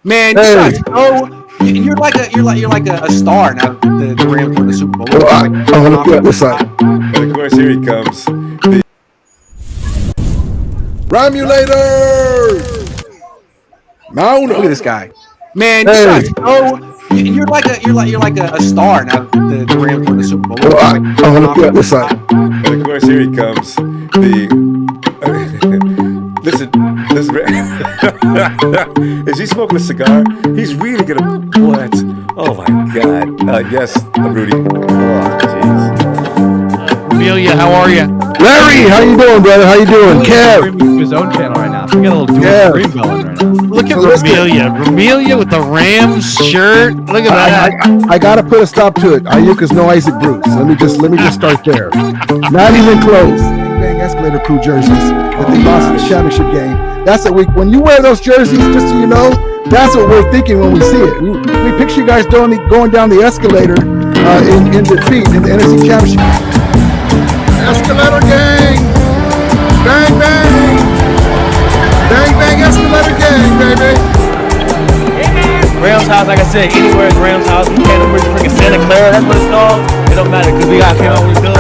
Man, you Hey, guys you're like a star now. The Rams won the Super Bowl. well, Like, I'm gonna put this up. And of course, here he comes. Romulators! Mount look at up. this guy. Man, you Hey, guys you're like a star now. The Rams won the Super Bowl. well, Like, I'm gonna put this up. And of course, here he comes. Listen, is he smoking a cigar? He's really gonna. What? Oh my God. Yes, Rudy. Oh, jeez. Amelia, how are you? Larry, how you doing, brother? How you doing? Kev. Streaming to his own channel right now. So we got a little dual stream going right now. Look at So listen. Ramelia with the Rams shirt. Look at that. I gotta put a stop to it. Ayuk is no Isaac Bruce. Let me just start there. Not even close. Bang Escalator Crew jerseys that they lost in the championship game. That's what when you wear those jerseys, just so you know, that's what we're thinking when we see it. We picture you guys going down the escalator in defeat in the NFC Championship. Escalator gang! Bang bang! Bang bang Escalator gang, baby! Rams house, like I said, anywhere is Rams house. We can't over freaking Santa Clara, that's what it's called. It don't matter because we got came out with good.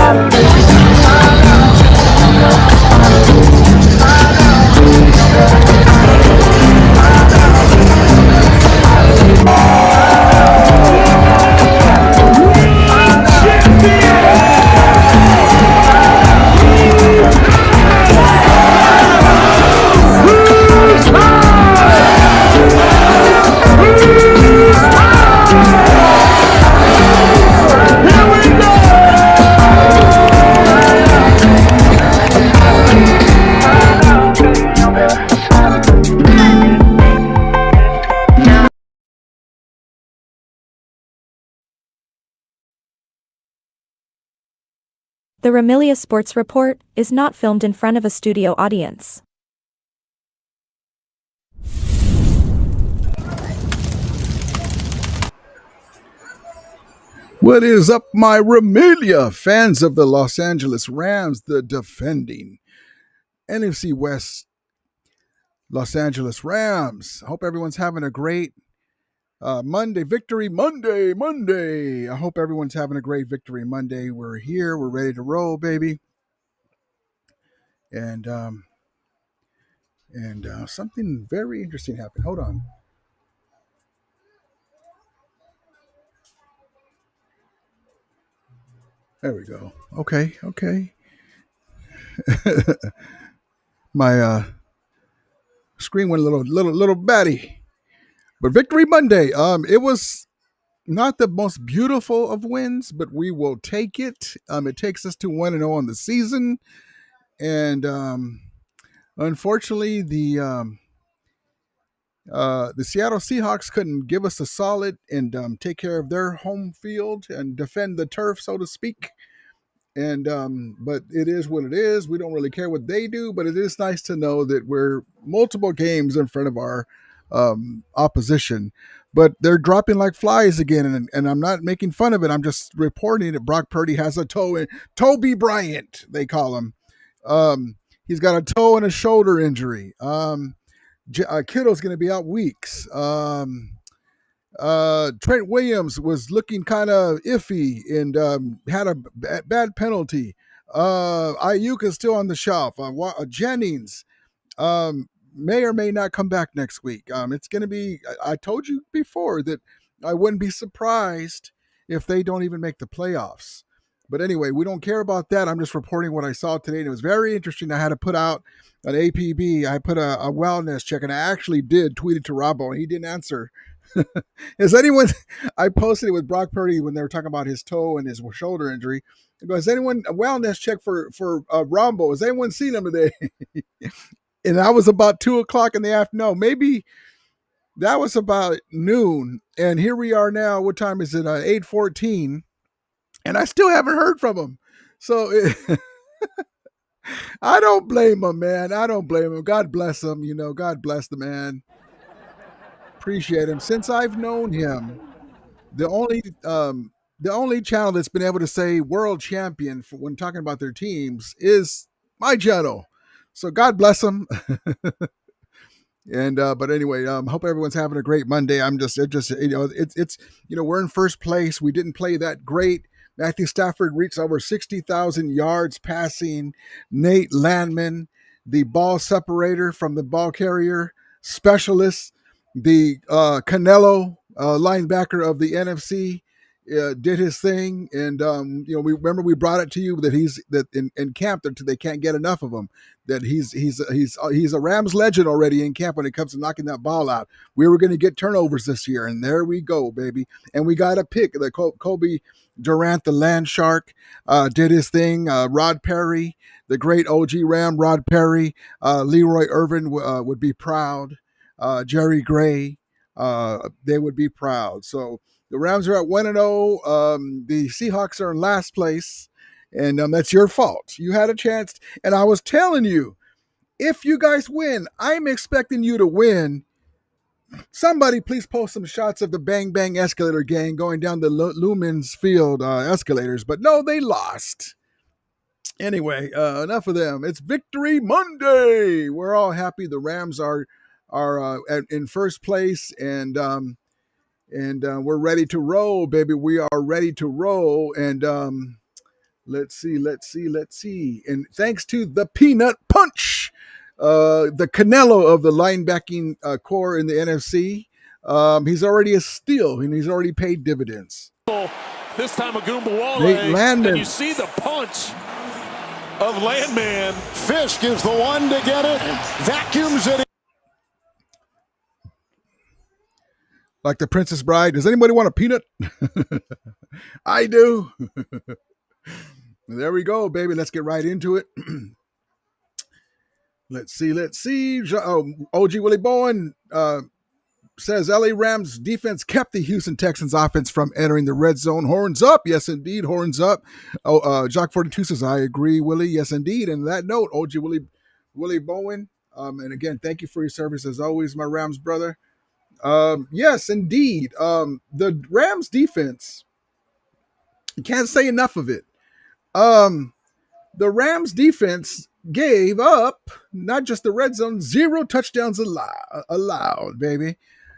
The Ramilia Sports Report is not filmed in front of a studio audience. What is up, my Ramilia fans of the Los Angeles Rams, the defending NFC West Los Angeles Rams? I hope everyone's having a great Monday, Victory Monday. I hope everyone's having a great Victory Monday. We're here. We're ready to roll, baby. And something very interesting happened. Hold on. There we go. Okay. My screen went a little batty. But Victory Monday. It was not the most beautiful of wins, but we will take it. It takes us to 1-0 on the season, and unfortunately, the Seattle Seahawks couldn't give us a solid and take care of their home field and defend the turf, so to speak. And but it is what it is. We don't really care what they do, but it is nice to know that we're multiple games in front of our opposition. But they're dropping like flies again, and I'm not making fun of it. I'm just reporting that Brock Purdy has a toe in Toby Bryant, they call him. He's got a toe and a shoulder injury. Kittle's going to be out weeks. Trent Williams was looking kind of iffy and had a bad penalty. Ayuk is still on the shelf. Jennings may or may not come back next week. It's going to be, I told you before that I wouldn't be surprised if they don't even make the playoffs. But anyway, we don't care about that. I'm just reporting what I saw today, and it was very interesting. I had to put out an APB. I put a wellness check, and I actually did tweet it to Robbo, and he didn't answer. Is anyone? I posted it with Brock Purdy when they were talking about his toe and his shoulder injury. I go, has anyone a wellness check for Rombo? Has anyone seen him today? And that was about 2:00 in the afternoon. Maybe that was about noon. And here we are now. What time is it? 8:14. And I still haven't heard from him. So I don't blame him, man. I don't blame him. God bless him. God bless the man. Appreciate him. Since I've known him, the only channel that's been able to say world champion when talking about their teams is my channel. So God bless him. And but anyway, hope everyone's having a great Monday. It's we're in first place. We didn't play that great. Matthew Stafford reached over 60,000 yards passing. Nate Landman, the ball separator from the ball carrier specialist, the Canelo linebacker of the NFC, did his thing. And we brought it to you that he's that in camp that they can't get enough of him. That he's a Rams legend already in camp when it comes to knocking that ball out. We were going to get turnovers this year, and there we go, baby. And we got a pick. The Kobe Durant, the land shark, did his thing. Rod Perry, the great OG Ram, Rod Perry, Leroy Irvin would be proud. Jerry Gray, they would be proud. So the Rams are at 1-0. The Seahawks are in last place. And that's your fault. You had a chance. And I was telling you, if you guys win, I'm expecting you to win. Somebody please post some shots of the Bang Bang Escalator Gang going down the Lumens Field escalators. But no, they lost. Anyway, enough of them. It's Victory Monday. We're all happy. The Rams are in first place. And we're ready to roll, baby. We are ready to roll. And let's see. And thanks to the Peanut Punch, the Canelo of the linebacking core in the NFC, he's already a steal, and he's already paid dividends. This time Agumbawale, Nate Landman. and you see the punch of Landman. Fish gives the one to get it, vacuums it. Like the Princess Bride. Does anybody want a peanut? I do. There we go, baby. Let's get right into it. Let's see. OG Willie Bowen says LA Rams defense kept the Houston Texans offense from entering the red zone. Horns up. Yes, indeed. Horns up. Jock 42 says, I agree, Willie. Yes, indeed. And that note, OG Willie Bowen. And again, thank you for your service as always, my Rams brother. Yes, indeed. The Rams defense, you can't say enough of it. The Rams defense gave up not just the red zone, 0 touchdowns allowed, baby.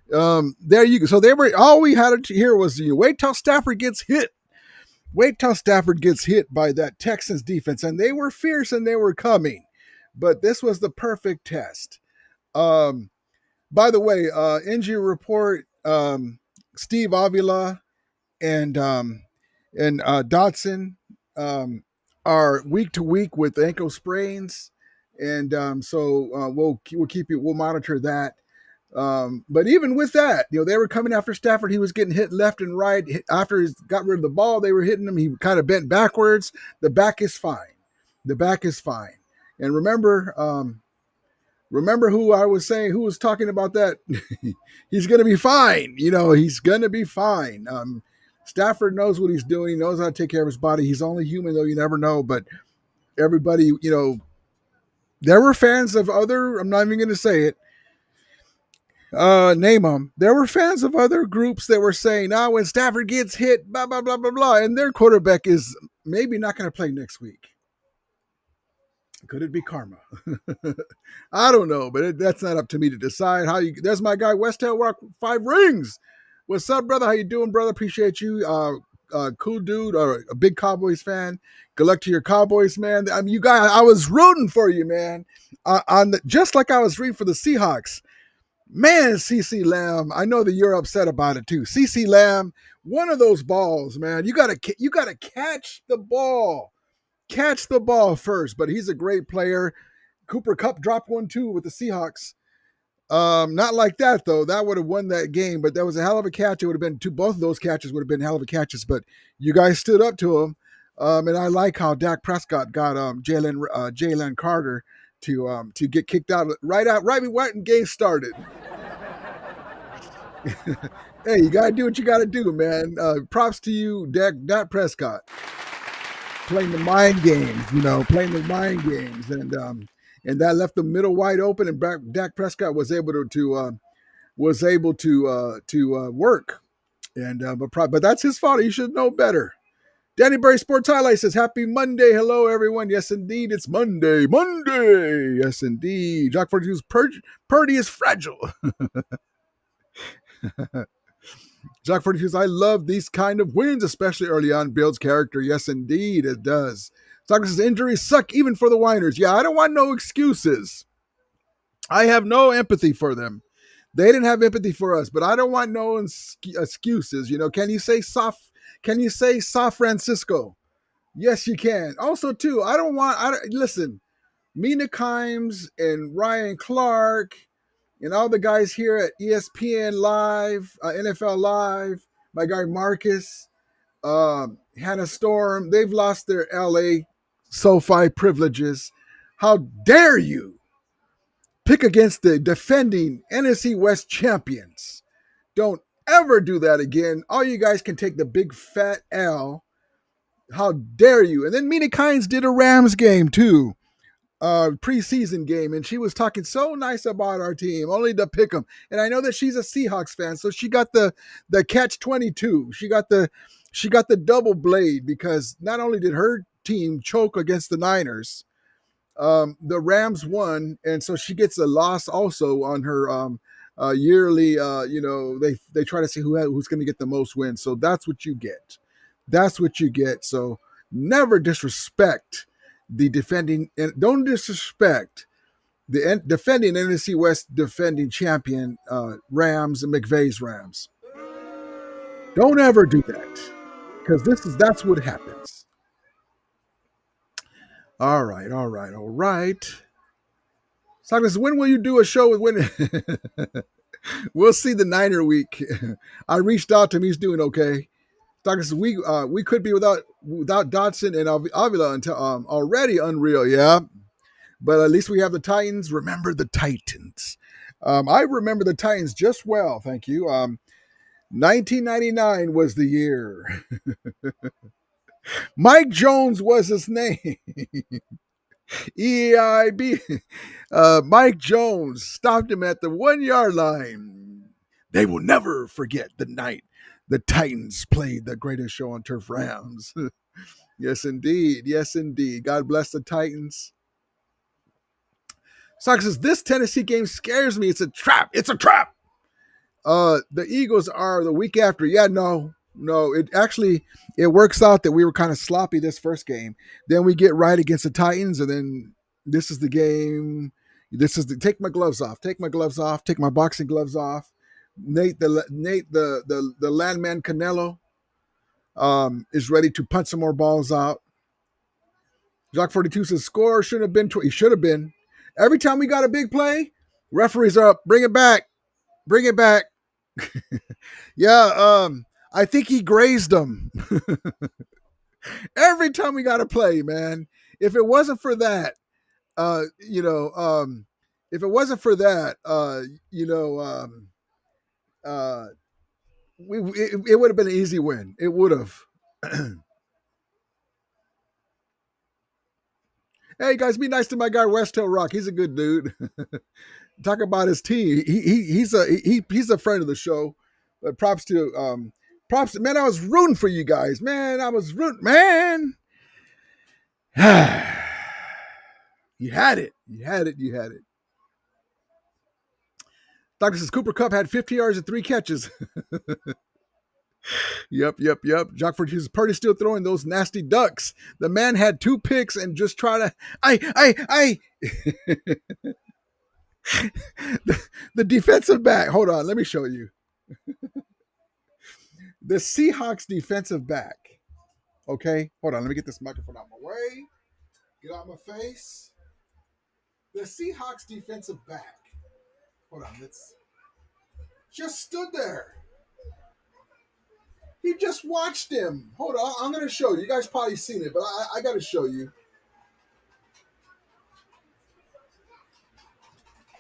There you go. So all we had to hear was wait till Stafford gets hit. Wait till Stafford gets hit by that Texans defense. And they were fierce and they were coming. But this was the perfect test. By the way, injury report, Steve Avila and Dotson are week to week with ankle sprains, and so we'll monitor that. But even with that, they were coming after Stafford. He was getting hit left and right. After he got rid of the ball, they were hitting him. He kind of bent backwards. The back is fine. And remember who I was saying, who was talking about that? He's going to be fine. He's going to be fine. Stafford knows what he's doing. He knows how to take care of his body. He's only human, though. You never know. But everybody, there were fans of other, I'm not even going to say it, name them. There were fans of other groups that were saying, when Stafford gets hit, blah, blah, blah, blah, blah, and their quarterback is maybe not going to play next week. Could it be karma? I don't know, but that's not up to me to decide. There's my guy, Westel Rock 5 Rings. What's up, brother? How you doing, brother? Appreciate you. Cool dude, or a big Cowboys fan. Good luck to your Cowboys, man. I mean, you guys, I was rooting for you, man. Just like I was rooting for the Seahawks. Man, CeCe Lamb. I know that you're upset about it too. CeCe Lamb, one of those balls, man. You gotta catch the ball. Catch the ball first, but he's a great player. Cooper Kupp dropped one too with the Seahawks. Not like that though. That would have won that game, but that was a hell of a catch. It would have been both of those catches would have been hell of a catches, but you guys stood up to him. And I like how Dak Prescott got Jalen Carter to get kicked out right when the game started. Hey, you gotta do what you gotta do, man. Props to you, Dak Prescott. Playing the mind games, and that left the middle wide open, and Dak Prescott was able to work, but that's his fault. He should know better. Danny Berry Sports Highlight says, Happy Monday. Hello, everyone. Yes, indeed. It's Monday. Monday. Yes, indeed. Jock 42's Purdy is fragile. Jock 42 says, I love these kind of wins, especially early on. Builds character. Yes, indeed. It does. Jock says, injuries suck even for the whiners. Yeah, I don't want no excuses. I have no empathy for them. They didn't have empathy for us, but I don't want no excuses. Can you say soft? Can you say San Francisco? Yes, you can. Also, too, listen, Mina Kimes and Ryan Clark and all the guys here at ESPN Live, NFL Live, my guy Marcus, Hannah Storm, they've lost their LA SoFi privileges. How dare you pick against the defending NFC West champions? Don't ever do that again. All you guys can take the big fat L. How dare you? And then Mina Kimes did a Rams game too, preseason game, and she was talking so nice about our team, only to pick them. And I know that she's a Seahawks fan, so she got the catch 22. She got the double blade, because not only did her team choke against the Niners, the Rams won, and so she gets a loss also on her yearly. They try to see who's going to get the most wins. So that's what you get. That's what you get. So never disrespect the defending, and don't disrespect the defending NFC West defending champion Rams and McVay's Rams. Don't ever do that, because that's what happens. All right. So when will you do a show with Win? We'll see the Niner week. I reached out to him. He's doing okay. Douglas, we could be without Dotson and Avila until already unreal, yeah. But at least we have the Titans. Remember the Titans. I remember the Titans just well, thank you. 1999 was the year. Mike Jones was his name. EIB. Mike Jones stopped him at the 1 yard line. They will never forget the night the Titans played the greatest show on turf, Rams. Yes, indeed. Yes, indeed. God bless the Titans. Sox says, this Tennessee game scares me. It's a trap. It's a trap. The Eagles are the week after. Yeah, no. It works out that we were kind of sloppy this first game. Then we get right against the Titans, and then this is the game. Take my gloves off. Take my gloves off. Take my boxing gloves off. Nate the landman Canelo is ready to punch some more balls out. Jock 42 says score should have been. He should have been. Every time we got a big play, referees are up. Bring it back. Bring it back. Yeah. I think he grazed them. Every time we got a play, man. If it wasn't for that, if it wasn't for that, it would have been an easy win. It would have. Hey guys, be nice to my guy West Hill Rock. He's a good dude. Talk about his team. He's a friend of the show. But props to man. I was rooting for you guys, man. I was rooting, man. You had it. Doctor says Cooper Kupp had 50 yards and 3 catches. Yep. Jock for Jesus. Purdy still throwing those nasty ducks. The man had 2 picks and just try to the defensive back. Hold on, let me show you. The Seahawks defensive back. Okay, hold on, let me get this microphone out of my way. Get out my face. The Seahawks defensive back. Hold on, let's just stood there. He just watched him. Hold on, I'm going to show you. You guys probably seen it, but I got to show you.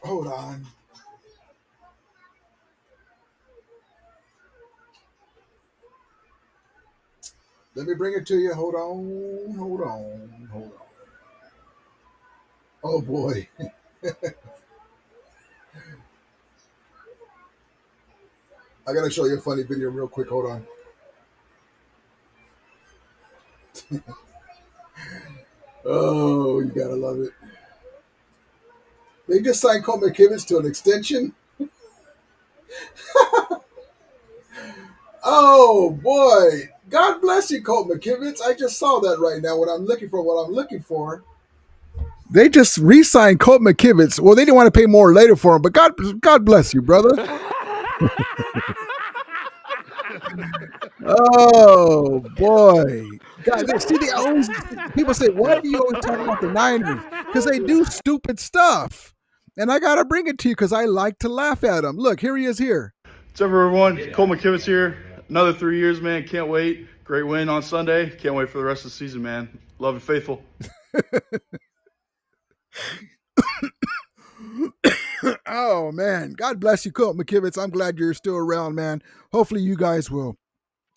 Hold on. Let me bring it to you. Hold on. Oh, boy. I got to show you a funny video real quick. Hold on. Oh, you gotta love it. They just signed Colt McKivitz to an extension. Oh boy. God bless you, Colt McKivitz. I just saw that right now. What I'm looking for. They just re-signed Colt McKivitz. Well, they didn't want to pay more later for him, but God bless you, brother. Oh boy. God, they always people say, why do you always talk about the Niners? Because they do stupid stuff. And I gotta bring it to you because I like to laugh at them. Look, here he is here. What's up, everyone? Cole McKivitz here. Another 3 years, man. Can't wait. Great win on Sunday. Can't wait for the rest of the season, man. Love and faithful. Oh man, God bless you, Colt McKivitz. I'm glad you're still around, man. Hopefully, you guys will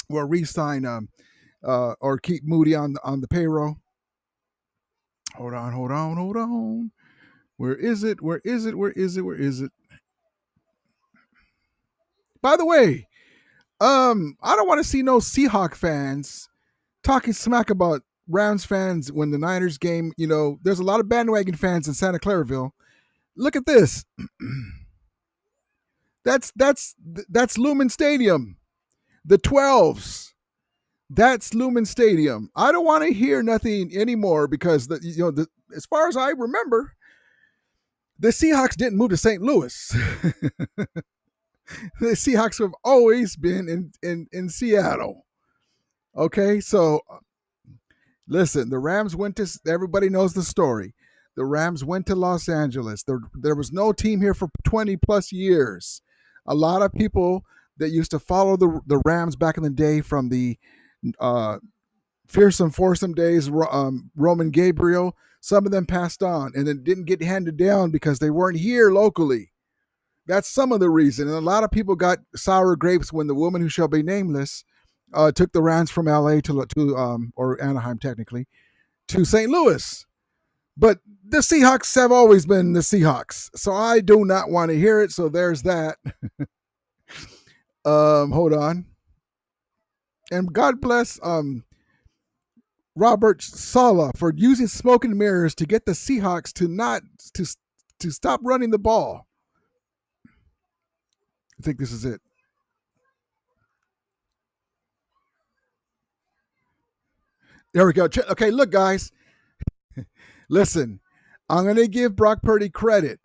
re-sign or keep Moody on the payroll. Hold on. Where is it? By the way, I don't want to see no Seahawk fans talking smack about Rams fans when the Niners game. You know, there's a lot of bandwagon fans in Santa Claraville. Look at this. That's Lumen Stadium. The 12s. That's Lumen Stadium. I don't want to hear nothing anymore because as far as I remember, the Seahawks didn't move to St. Louis. The Seahawks have always been in Seattle. Okay, so listen, the Rams went to, everybody knows the story. The Rams went to Los Angeles. There was no team here for 20 plus years. A lot of people that used to follow the Rams back in the day from the fearsome foursome days, Roman Gabriel, some of them passed on and then didn't get handed down because they weren't here locally. That's some of the reason. And a lot of people got sour grapes when the woman who shall be nameless took the Rams from LA to or Anaheim technically to St. Louis. But the Seahawks have always been the Seahawks. So I do not want to hear it. So there's that. Hold on. And God bless Robert Saleh for using smoke and mirrors to get the Seahawks to stop running the ball. I think this is it. There we go. Okay, look, guys. Listen, I'm going to give Brock Purdy credit.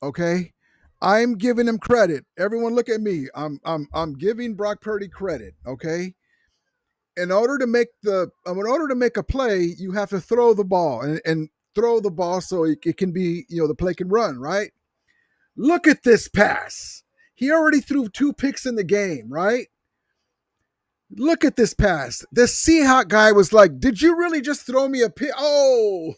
Okay, I'm giving him credit. Everyone, look at me. I'm giving Brock Purdy credit. Okay. In order to make a play, you have to throw the ball and throw the ball so it can be, the play can run, right? Look at this pass. He already threw 2 picks in the game, right? Look at this pass. The Seahawk guy was like, did you really just throw me a pick? Oh,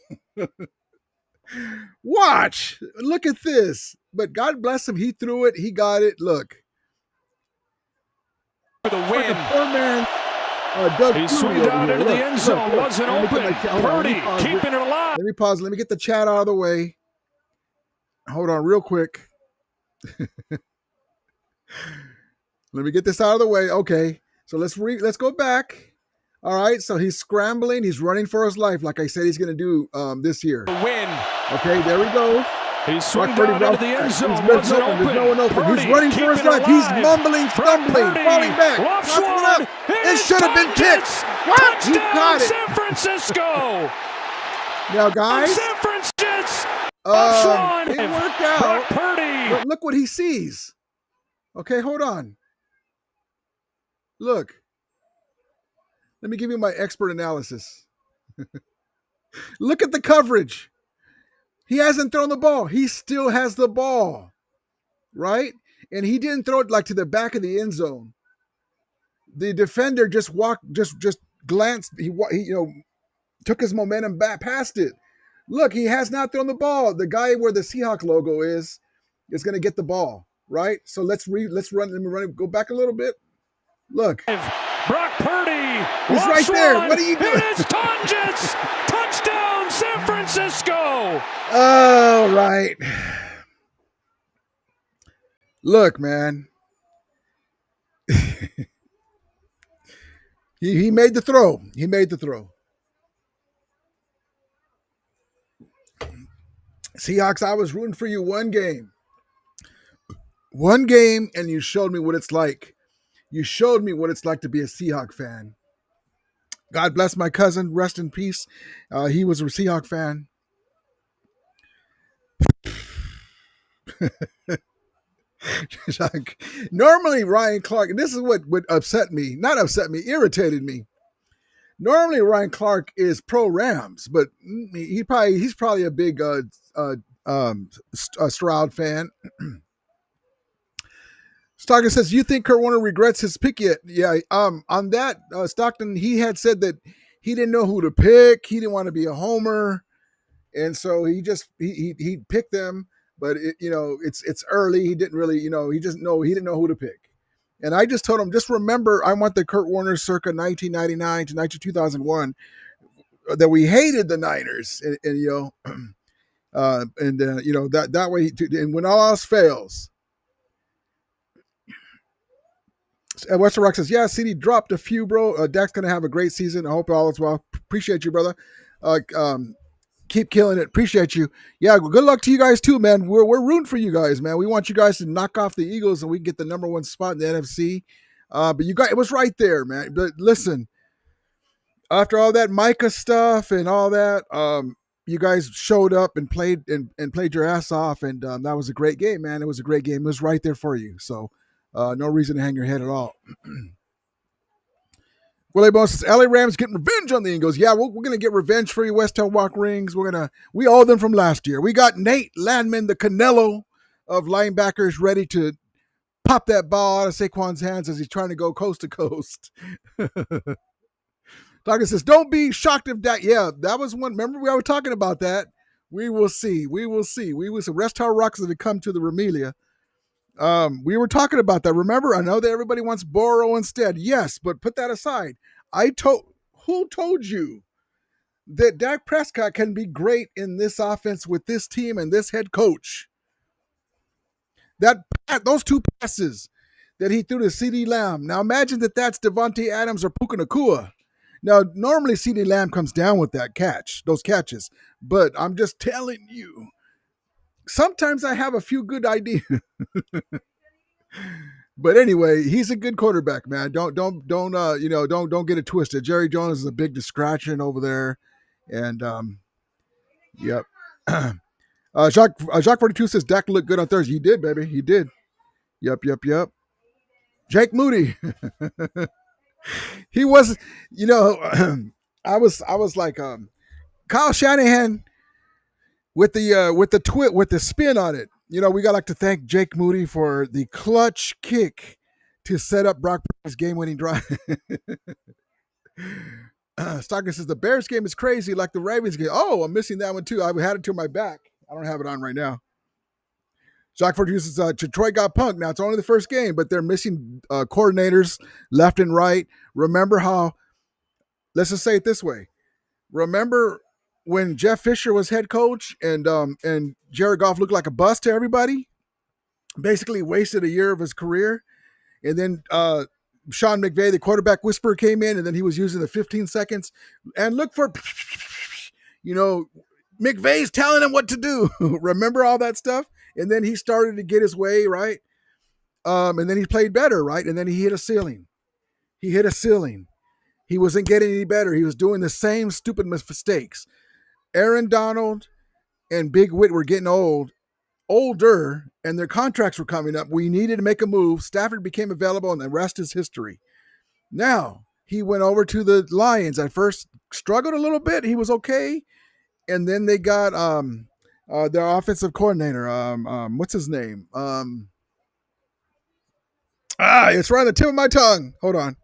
watch. Look at this. But God bless him. He threw it. He got it. Look. For the win. The poor man. Doug he swung out into the end zone. Wasn't open. Purdy keeping it alive. Let me pause. Let me get the chat out of the way. Hold on real quick. Let me get this out of the way. Okay. So let's go back. All right. So he's scrambling. He's running for his life, like I said he's going to do this year. The win. Okay. There we go. He swung out into the end zone. There's no one open. Purdy he's running for his life. He's mumbling, stumbling, falling back. One. It should have been kicked. What? He got it. San Francisco. Now, guys. San Francisco. It worked out. Brock Purdy. But look what he sees. Okay, hold on. Look. Let me give you my expert analysis. Look at the coverage. He hasn't thrown the ball. He still has the ball, right? And he didn't throw it like to the back of the end zone. The defender just glanced. He took his momentum back past it. Look, he has not thrown the ball. The guy where the Seahawk logo is going to get the ball, right? So let's run. Let me run it. Go back a little bit. Look, Brock Purdy. He's right there. What are you doing? It is Tangents. Touchdown, San Francisco. All right. Look, man. He made the throw. Seahawks, I was rooting for you one game. One game, and you showed me what it's like. You showed me what it's like to be a Seahawk fan. God bless my cousin. Rest in peace. He was a Seahawk fan. Like, normally Ryan Clark, and this is what would upset me, not upset me, irritated me. Normally Ryan Clark is pro Rams, but he's probably a big Stroud fan. Stockton says, "You think Kurt Warner regrets his pick yet?" Yeah. On that, Stockton, he had said that he didn't know who to pick. He didn't want to be a homer, and so he picked them. But it's early. He didn't really, he didn't know who to pick. And I just told him, just remember, I want the Kurt Warner circa 1999 to 2001 that we hated the Niners, and that way, and when all else fails. Western Rock says, "Yeah, CD dropped a few, bro. Dak's gonna have a great season. I hope all is well. Appreciate you, brother. Keep killing it. Appreciate you. Yeah, good luck to you guys too, man. We're rooting for you guys, man. We want you guys to knock off the Eagles and we get the number one spot in the NFC. But you guys, it was right there, man. But listen, after all that Micah stuff and all that, you guys showed up and played and played your ass off, and that was a great game, man. It was a great game. It was right there for you. So no reason to hang your head at all." Willie Bones says, "LA Rams getting revenge on the Eagles." Yeah, we're going to get revenge for you, Westel Walk Rings. We owe them from last year. We got Nate Landman, the Canelo of linebackers, ready to pop that ball out of Saquon's hands as he's trying to go coast to coast. Doctor says, "Don't be shocked if that." Yeah, that was one. Remember, we were talking about that. We will see. We will see. We will see. Rest our rocks as they come to the Remelia. We were talking about that. Remember, I know that everybody wants Burrow instead. Yes, but put that aside. Who told you that Dak Prescott can be great in this offense with this team and this head coach? Those two passes that he threw to CeeDee Lamb. Now imagine that's Devontae Adams or Puka Nacua. Now, normally CeeDee Lamb comes down with those catches, but I'm just telling you, sometimes I have a few good ideas. But anyway, he's a good quarterback, man. Don't get it twisted. Jerry Jones is a big distraction over there, and yep. Jacques 42 says Dak looked good on Thursday. He did, baby. He did. Yep. Jake Moody. He was, I was like Kyle Shanahan with the spin on it. We got to thank Jake Moody for the clutch kick to set up Brock Purdy's game-winning drive. Stockton says the Bears game is crazy like the Ravens game. Oh, I'm missing that one too. I had it to my back. I don't have it on right now. Jacques Ford uses Detroit got punked. Now it's only the first game, but they're missing coordinators left and right. Remember how? Let's just say it this way. Remember when Jeff Fisher was head coach and Jared Goff looked like a bust to everybody? Basically wasted a year of his career. And then Sean McVay, the quarterback whisperer, came in, and then he was using the 15 seconds. And look for, McVay's telling him what to do. Remember all that stuff? And then he started to get his way, right? And then he played better, right? And then he hit a ceiling. He wasn't getting any better. He was doing the same stupid mistakes. Aaron Donald and Big Whit were getting older, and their contracts were coming up. We needed to make a move. Stafford became available, and the rest is history. Now, he went over to the Lions. At first, struggled a little bit. He was okay. And then they got their offensive coordinator. What's his name? It's right on the tip of my tongue. Hold on.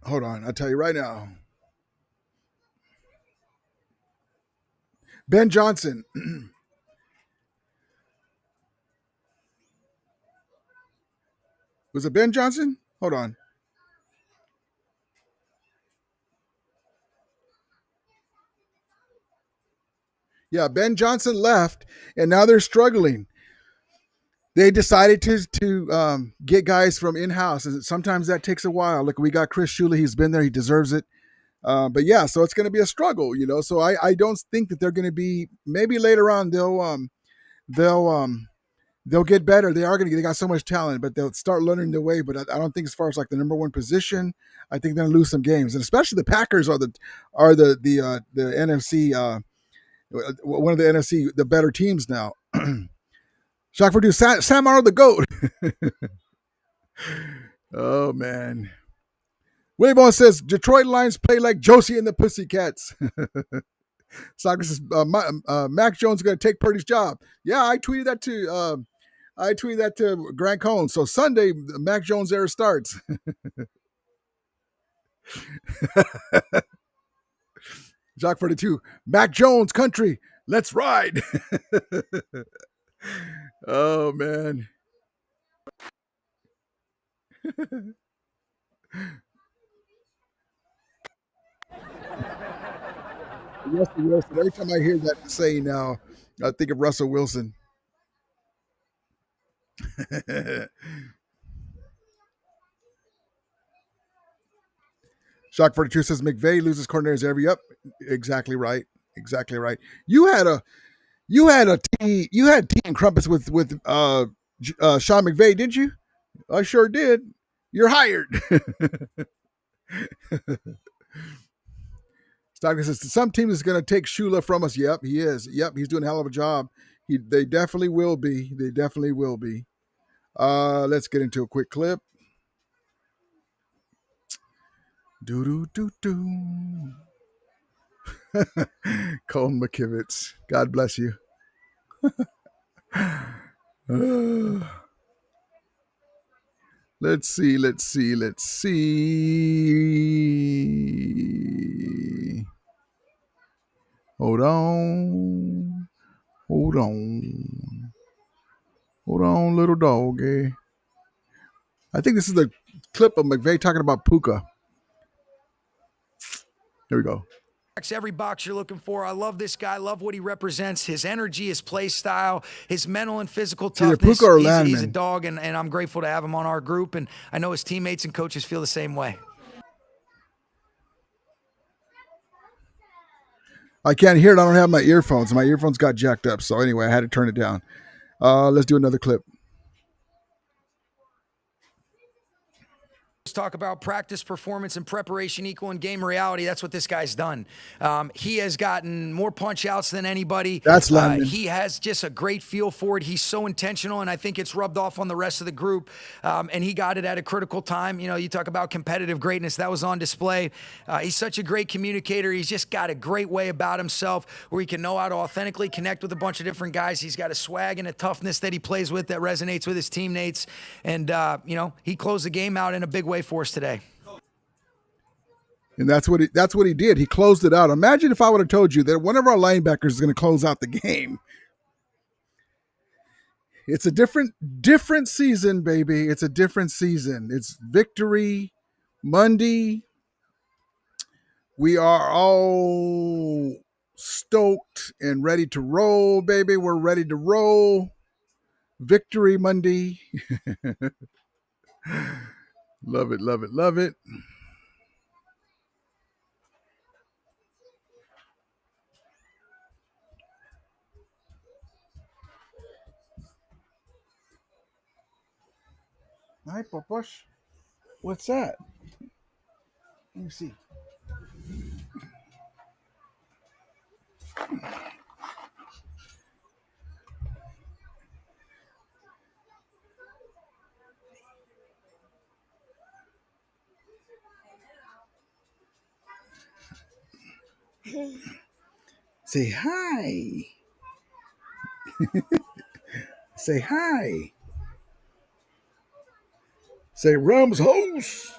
I'll tell you right now. Ben Johnson. Was it Ben Johnson? Hold on. Yeah, Ben Johnson left, and now they're struggling. they decided to get guys from in-house, and sometimes that takes a while. Look, we got Chris Shula. He's been there. He deserves it. But yeah, so it's going to be a struggle, So I don't think that they're going to be. Maybe later on they'll get better. They got so much talent, but they'll start learning their way. But I don't think as far as like the number one position, I think they're going to lose some games, and especially the Packers are the NFC one of the NFC the better teams now. Shock for Sam Arnold the GOAT. Oh man. Willie Bone says Detroit Lions play like Josie and the Pussycats. Soccer says Mac Jones is going to take Purdy's job. Yeah, I tweeted that to Grant Cohn. So Sunday, the Mac Jones era starts. Jock 42, Mac Jones country, let's ride. Oh man. Russell Wilson. Every time I hear that saying now, I think of Russell Wilson. Shock 42 says McVay loses coordinators every up. Exactly right. Exactly right. You had tea and crumpets with Sean McVay, didn't you? I sure did. You're hired. Stockton says some team is going to take Shula from us. Yep, he is. Yep, he's doing a hell of a job. They definitely will be. They definitely will be. Let's get into a quick clip. Do. Colin McKivitz. God bless you. Let's see. Hold on, little doggy. I think this is the clip of McVay talking about Puka. Here we go. Every box you're looking for. I love this guy. Love what he represents. His energy, his play style, his mental and physical toughness. He's a dog, and I'm grateful to have him on our group. And I know his teammates and coaches feel the same way. I can't hear it. I don't have my earphones. My earphones got jacked up. So anyway, I had to turn it down. Let's do another clip. Talk about practice, performance, and preparation equal in game reality. That's what this guy's done. He has gotten more punch outs than anybody. That's Landon. He has just a great feel for it. He's so intentional, and I think it's rubbed off on the rest of the group. And he got it at a critical time. You talk about competitive greatness. That was on display. He's such a great communicator. He's just got a great way about himself where he can know how to authentically connect with a bunch of different guys. He's got a swag and a toughness that he plays with that resonates with his teammates. And, he closed the game out in a big way for us today. And that's what he did. He closed it out. Imagine if I would have told you that one of our linebackers is going to close out the game. It's a different season, baby. It's a different season. It's victory Monday. We are all stoked and ready to roll, baby. We're ready to roll. Victory Monday. Love it, love it, love it. Hi, Papash. What's that? Let me see. Say hi. Say hi. Say Rums host.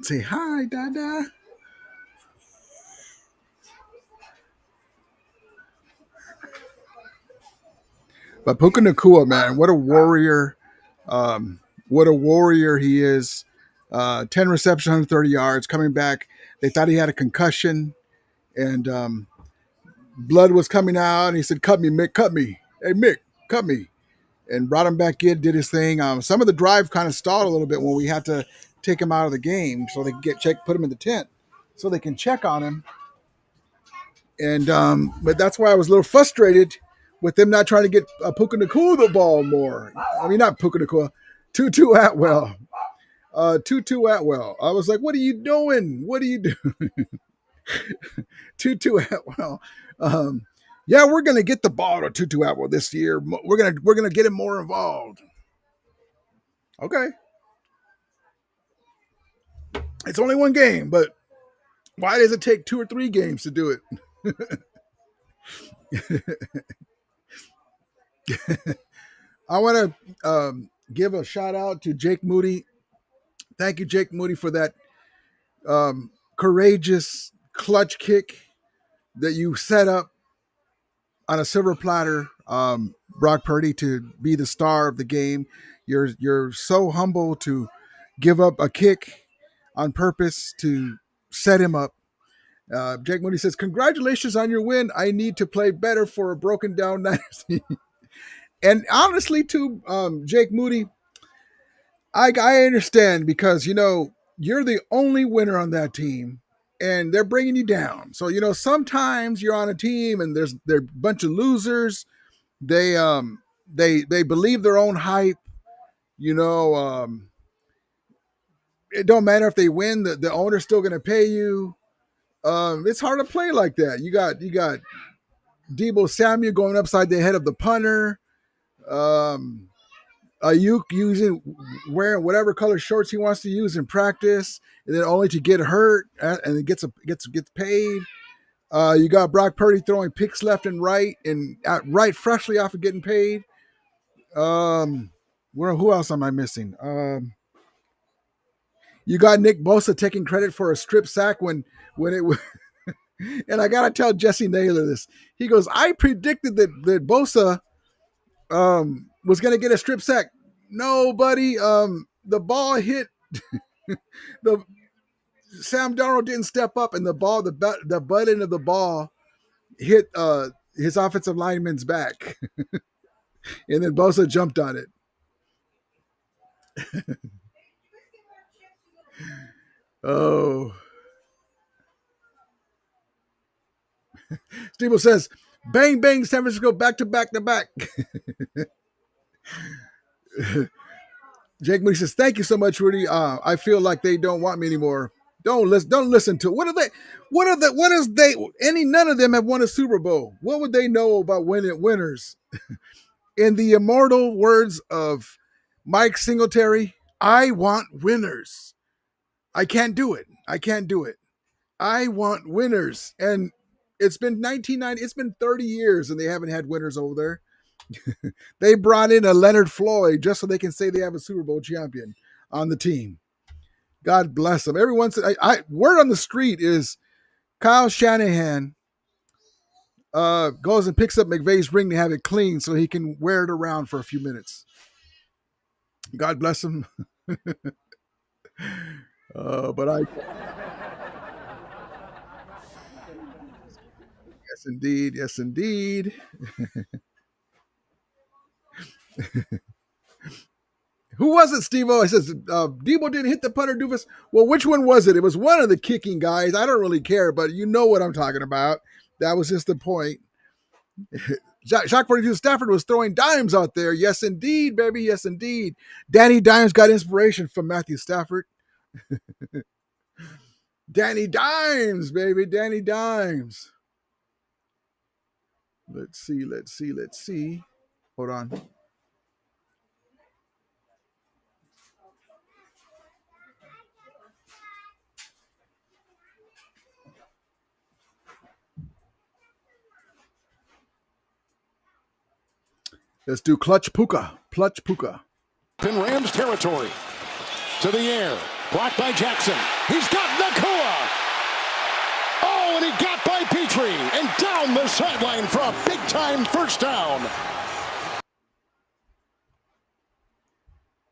Say hi, Dada. But Puka Nacua, man, what a warrior. What a warrior he is. 10 receptions, 130 yards, coming back. They thought he had a concussion, and blood was coming out, and he said, "Cut me, Mick, cut me. Hey, Mick, cut me." And brought him back in, did his thing. Some of the drive kind of stalled a little bit when we had to take him out of the game so they could put him in the tent so they can check on him. And but that's why I was a little frustrated with them not trying to get Puka Nacua the ball more. I mean, not Puka Nacua, Tutu Atwell. Tutu Atwell. I was like, what are you doing? What are you doing? Tutu Atwell. Yeah, we're gonna get the ball to Tutu Atwell this year. We're gonna get him more involved. Okay. It's only one game, but why does it take 2 or 3 games to do it? I want to give a shout out to Jake Moody. Thank you, Jake Moody, for that courageous clutch kick that you set up on a silver platter, Brock Purdy, to be the star of the game. You're so humble to give up a kick on purpose to set him up. Jake Moody says, "Congratulations on your win. I need to play better for a broken down Niners." And honestly, too, Jake Moody, I understand, because you're the only winner on that team, and they're bringing you down. So sometimes you're on a team and they're a bunch of losers. They believe their own hype. It don't matter if they win. The owner's still going to pay you. It's hard to play like that. You got Debo Samuel going upside the head of the punter. Ayuk wearing whatever color shorts he wants to use in practice, and then only to get hurt and it gets paid. You got Brock Purdy throwing picks left and right, and right freshly off of getting paid. Who else am I missing? You got Nick Bosa taking credit for a strip sack when it was. And I gotta tell Jesse Naylor this. He goes, "I predicted that Bosa was going to get a strip sack." No, buddy. The ball hit. the Sam Darnold didn't step up, and the butt end of the ball hit his offensive lineman's back, and then Bosa jumped on it. Oh. Steve says, "Bang, bang, San Francisco, back to back to back." Jake Moody says, "Thank you so much, Rudy. I feel like they don't want me anymore. Don't listen to what are they? None of them have won a Super Bowl. What would they know about winners?" In the immortal words of Mike Singletary, "I want winners. I can't do it. I want winners." And it's been 1990. It's been 30 years, and they haven't had winners over there. They brought in a Leonard Floyd just so they can say they have a Super Bowl champion on the team. God bless them. Word on the street is Kyle Shanahan goes and picks up McVay's ring to have it clean so he can wear it around for a few minutes. God bless him. Yes, indeed. Who was it, Steve-O? He says, Debo didn't hit the punter, doofus. Well, which one was it? It was one of the kicking guys. I don't really care, but you know what I'm talking about. That was just the point. Shock 42 Stafford was throwing dimes out there. Yes, indeed, baby. Yes, indeed. Danny Dimes got inspiration from Matthew Stafford. Danny Dimes, baby. Danny Dimes. Let's see. Hold on. Let's do Clutch Puka. In Rams territory. To the air. Blocked by Jackson. He's got Nacua. Oh, and he got by Petrie. And down the sideline for a big-time first down.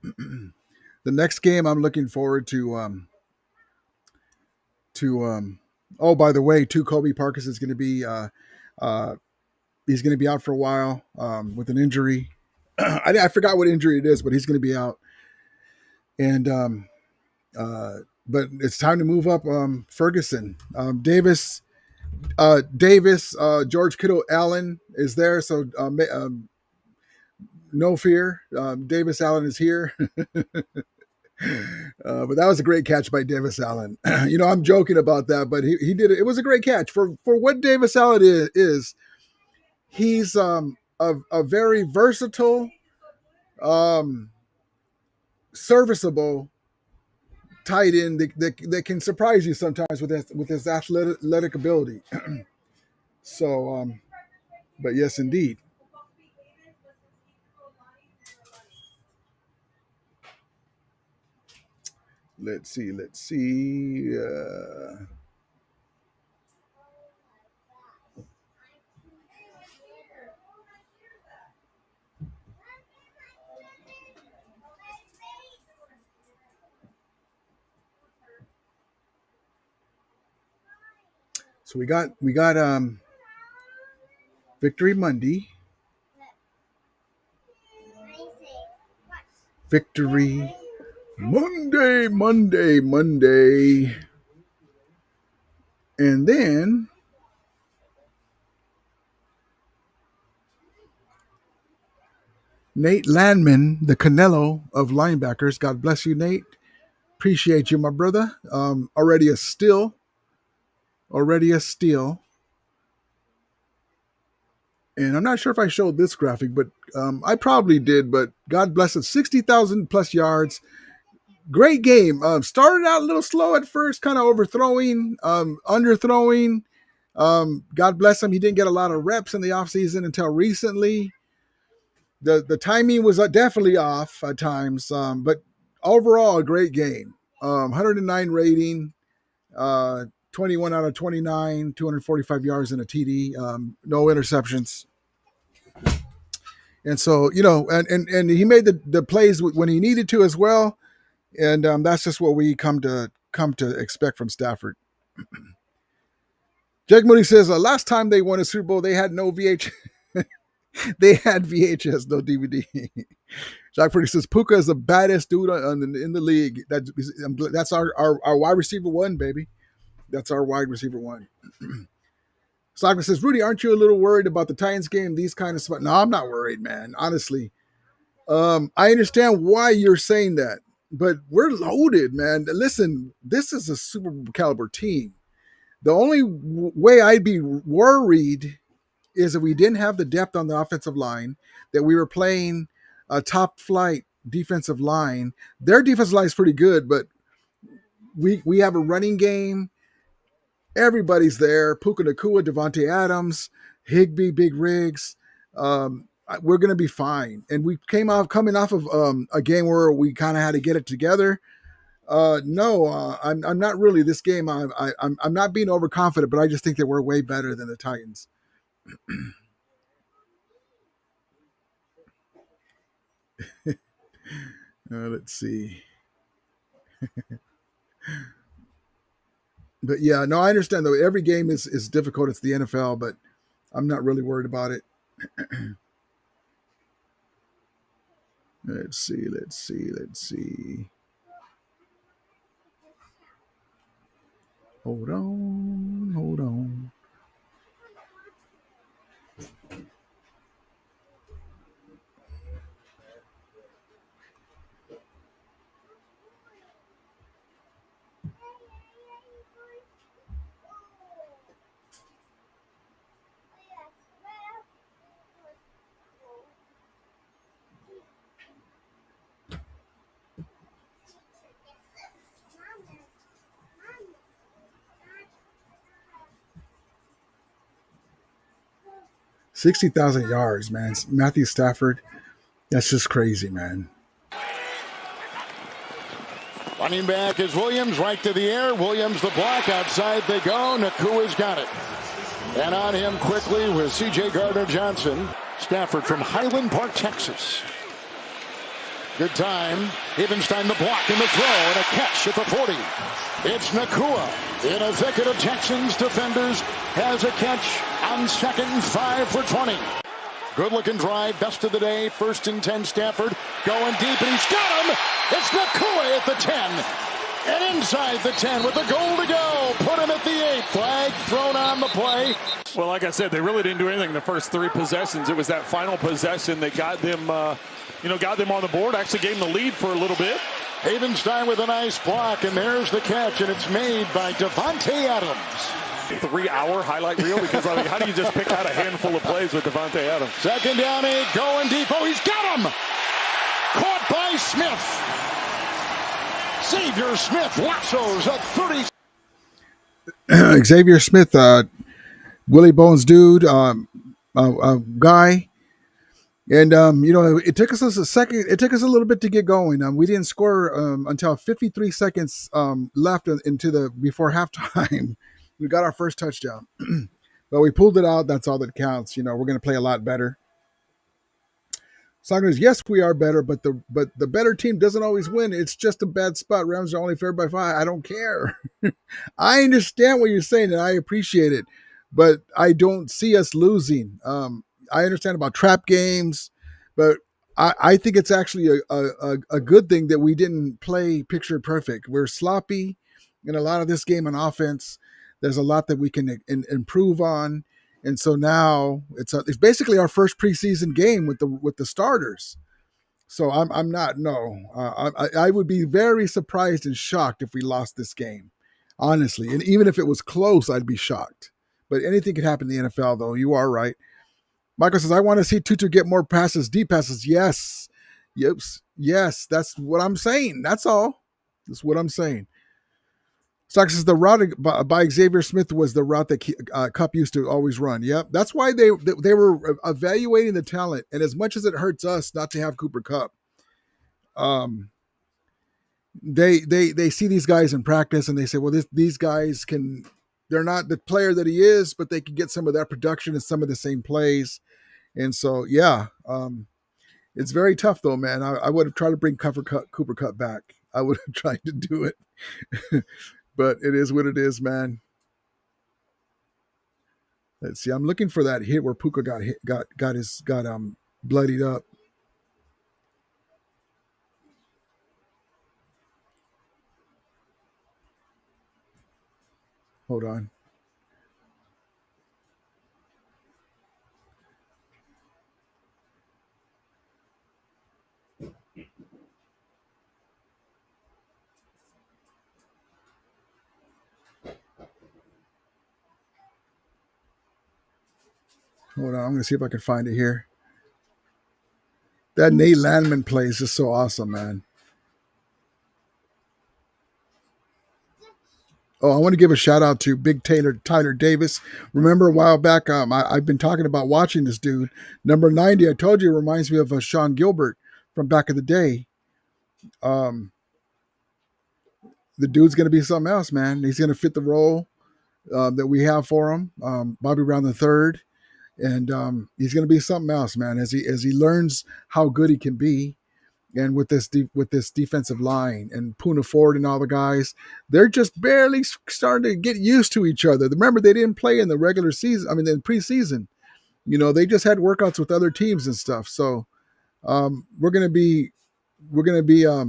The next game I'm looking forward to. Oh, by the way, too, Kobe Parkes is going to be He's going to be out for a while with an injury. I forgot what injury it is, but he's going to be out. And but it's time to move up Ferguson. Davis, George Kittle, Allen is there, so no fear. Davis Allen is here. But that was a great catch by Davis Allen. I'm joking about that, but he did it. It was a great catch for what Davis Allen is. He's a very versatile, serviceable tight end that can surprise you sometimes with his athletic ability. So, but yes, indeed. Let's see. So we got Victory Monday. Victory Monday. And then Nate Landman, the Canelo of linebackers. God bless you, Nate. Appreciate you, my brother. Already a steal. And I'm not sure if I showed this graphic, but I probably did. But God bless it, 60,000 plus yards. Great game. Started out a little slow at first, kind of overthrowing, underthrowing. God bless him. He didn't get a lot of reps in the offseason until recently. The timing was definitely off at times, but overall a great game. 109 rating, 21 out of 29, 245 yards and a TD, no interceptions. And so, and he made the plays when he needed to as well. And that's just what we come to expect from Stafford. Jake Mooney says, last time they won a Super Bowl, they had no VHS. They had VHS, no DVD. Jacques Purdy says, Puka is the baddest dude in the league. That's our wide receiver one, baby. That's our wide receiver one. Stockman says, Rudy, aren't you a little worried about the Titans game? These kind of spots. No, I'm not worried, man. Honestly, I understand why you're saying that, but we're loaded, man. Listen, this is a Super Bowl caliber team. The only way I'd be worried is if we didn't have the depth on the offensive line, that we were playing a top flight defensive line. Their defensive line is pretty good, but we have a running game. Everybody's there. Puka Nacua, Devontae Adams, Higbee, Big Riggs. We're going to be fine. And we coming off of a game where we kind of had to get it together. I'm not really this game. I'm not being overconfident, but I just think that we're way better than the Titans. Let's see. But yeah, no, I understand though. Every game is difficult. It's the NFL, but I'm not really worried about it. Let's see. Hold on. $60,000 yards, man. Matthew Stafford, that's just crazy, man. Running back is Williams, right to the air. Williams the block, outside they go. Nakua's got it. And on him quickly with C.J. Gardner-Johnson. Stafford from Highland Park, Texas. Good time. Evenstein the block and the throw and a catch at the 40. It's Nakua. In a thicket of Texans defenders, has a catch on 2nd and 5 for 20. Good looking drive, best of the day. 1st and 10 Stafford going deep and he's got him. It's Nakua at the 10. And inside the 10 with the goal to go. Put him at the 8. Flag thrown on the play. Well, like I said, they really didn't do anything in the first 3 possessions. It was that final possession that got them, got them on the board. Actually gave them the lead for a little bit. Havenstein with a nice block, and there's the catch, and it's made by Davante Adams. 3-hour highlight reel, because I mean, how do you just pick out a handful of plays with Davante Adams? 2nd down, 8, going deep. Oh, he's got him! Caught by Smith. Xavier Smith lassos a 30. Xavier Smith, Willie Bones dude, guy. And, it took us a second. It took us a little bit to get going. We didn't score until 53 seconds left before halftime. We got our first touchdown. But we pulled it out. That's all that counts. We're going to play a lot better. Songers, yes, we are better, but the better team doesn't always win. It's just a bad spot. Rams are only favored by 5. I don't care. I understand what you're saying, and I appreciate it, but I don't see us losing. I understand about trap games, but I think it's actually a good thing that we didn't play picture perfect. We're sloppy in a lot of this game on offense. There's a lot that we can improve on. And so now it's basically our first preseason game with the starters. So I would be very surprised and shocked if we lost this game, honestly. And even if it was close, I'd be shocked. But anything could happen in the NFL, though. You are right. Michael says, I want to see Tutu get more passes, deep passes. Yes. Yes. That's what I'm saying. That's all. That's what I'm saying. Stocks says the route by Xavier Smith was the route that Cup used to always run. Yep. That's why they were evaluating the talent. And as much as it hurts us not to have Cooper Kupp, they see these guys in practice and they say, well, these guys they're not the player that he is, but they can get some of that production and some of the same plays. And so, it's very tough though, man. I would have tried to bring Cooper Kupp back. I would have tried to do it. But it is what it is, man. Let's see. I'm looking for that hit where Puka got bloodied up. Hold on. Hold on, I'm going to see if I can find it here. That Nate Landman play is just so awesome, man. Oh, I want to give a shout out to Big Tyler Davis. Remember a while back, I've been talking about watching this dude. Number 90, I told you, it reminds me of Sean Gilbert from back in the day. The dude's going to be something else, man. He's going to fit the role that we have for him, Bobby Brown III. And he's going to be something else, man, as he learns how good he can be. And with this defensive line and Puna Ford and all the guys, they're just barely starting to get used to each other. Remember, they didn't play in the regular season. In preseason. They just had workouts with other teams and stuff. So we're gonna be a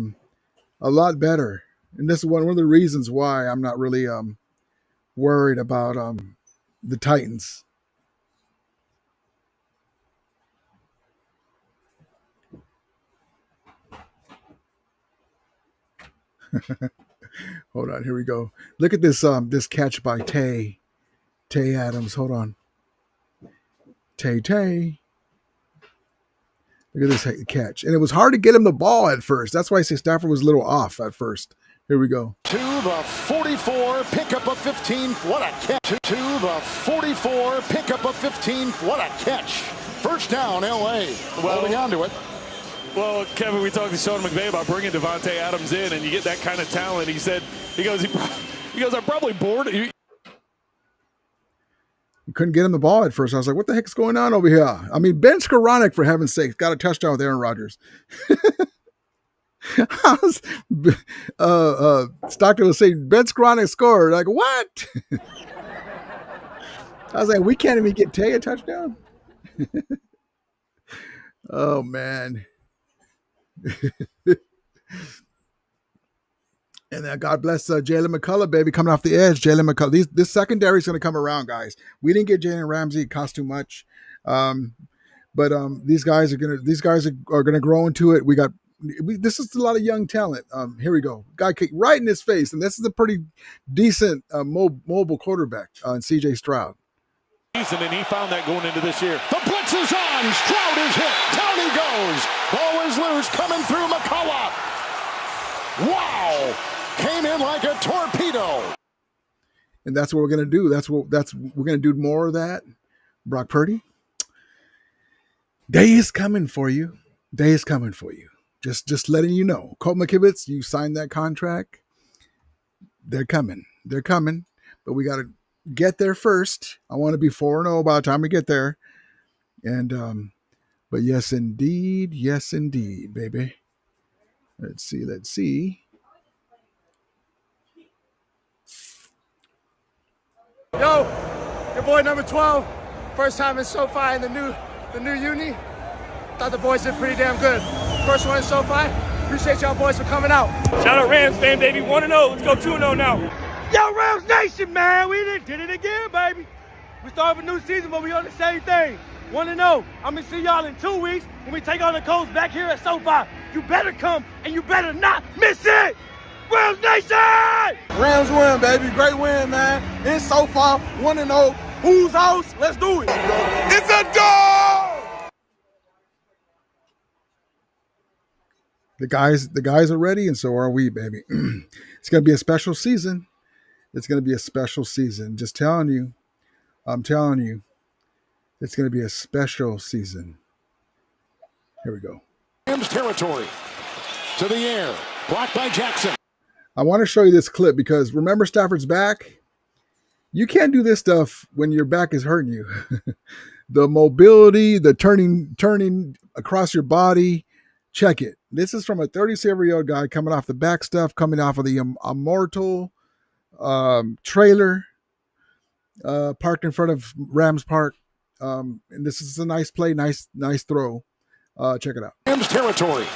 lot better. And this is one of the reasons why I'm not really worried about the Titans. Hold on, here we go. Look at this this catch by Tay Adams. Hold on. Tay. Look at this catch. And it was hard to get him the ball at first. That's why I say Stafford was a little off at first. Here we go. To the 44, pickup of 15. What a catch. To the 44, pickup of 15. What a catch. First down, L.A. Holding on to it. Well, Kevin, we talked to Sean McVay about bringing Davante Adams in, and you get that kind of talent. He goes, I'm probably bored. We couldn't get him the ball at first. I was like, what the heck's going on over here? Ben Skoranek, for heaven's sake, got a touchdown with Aaron Rodgers. Stockton was saying Ben Skowronek scored. Like, what? I was like, we can't even get Tay a touchdown. Oh man. And then God bless Jalen McCullough, baby, coming off the edge. Jalen McCullough. This secondary is going to come around, guys. We didn't get Jalen Ramsey; it cost too much. But these guys are gonna grow into it. This is a lot of young talent. Here we go. Guy kicked right in his face, and this is a pretty decent mobile quarterback on C.J. Stroud. And he found that going into this year. The blitz is on. Stroud is hit. Down he goes. Ball is loose. Coming through McCullough. Wow. Came in like a torpedo. And that's what we're gonna do. We're gonna do more of that. Brock Purdy. Day is coming for you. Day is coming for you. Just letting you know. Colt McKivitz, you signed that contract. They're coming. They're coming. But we got to get there first. I want to be 4-0 by the time we get there. And but yes, indeed. Yes, indeed, baby. Let's see. Yo, your boy number 12. First time in SoFi in the new uni. Thought the boys did pretty damn good. First one in SoFi. Appreciate y'all boys for coming out. Shout out Rams fan, baby. 1-0. Let's go 2-0 now. Yo, Rams Nation, man. We did it again, baby. We started a new season, but we on the same thing. 1-0. I'm going to see y'all in 2 weeks when we take on the Colts back here at SoFi. You better come, and you better not miss it. Rams Nation! Rams win, baby. Great win, man. In SoFi, 1-0. Who's house? Let's do it. It's a dog! The guys are ready, and so are we, baby. It's going to be a special season. It's going to be a special season. Just telling you. I'm telling you. It's going to be a special season. Here we go. Rams territory. To the air. Blocked by Jackson. I want to show you this clip because remember Stafford's back? You can't do this stuff when your back is hurting you. The mobility, the turning across your body, check it. This is from a 37-year-old guy coming off the back stuff, coming off of the Immortal trailer parked in front of Rams Park. And this is a nice play, nice throw. Check it out. Rams territory.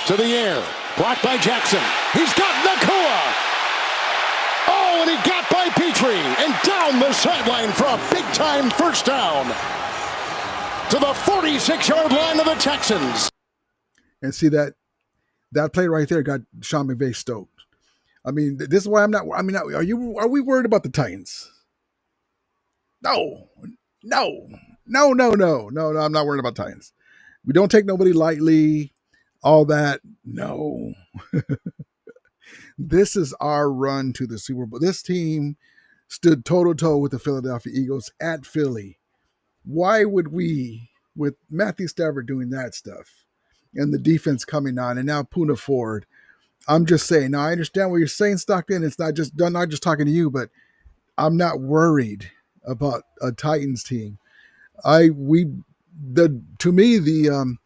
To the air. Blocked by Jackson. He's got Nakua. Oh, and he got by Petrie. And down the sideline for a big-time first down. To the 46-yard line of the Texans. And see that play right there got Sean McVay stoked. I mean, this is why I'm not. I mean, are we worried about the Titans? No. I'm not worried about Titans. We don't take nobody lightly. All that, no. This is our run to the Super Bowl. This team stood toe-to-toe with the Philadelphia Eagles at Philly. Why would we, with Matthew Stafford doing that stuff and the defense coming on, and now Poona Ford, I'm just saying, now I understand what you're saying, Stockton. It's not just talking to you, but I'm not worried about a Titans team. To me, the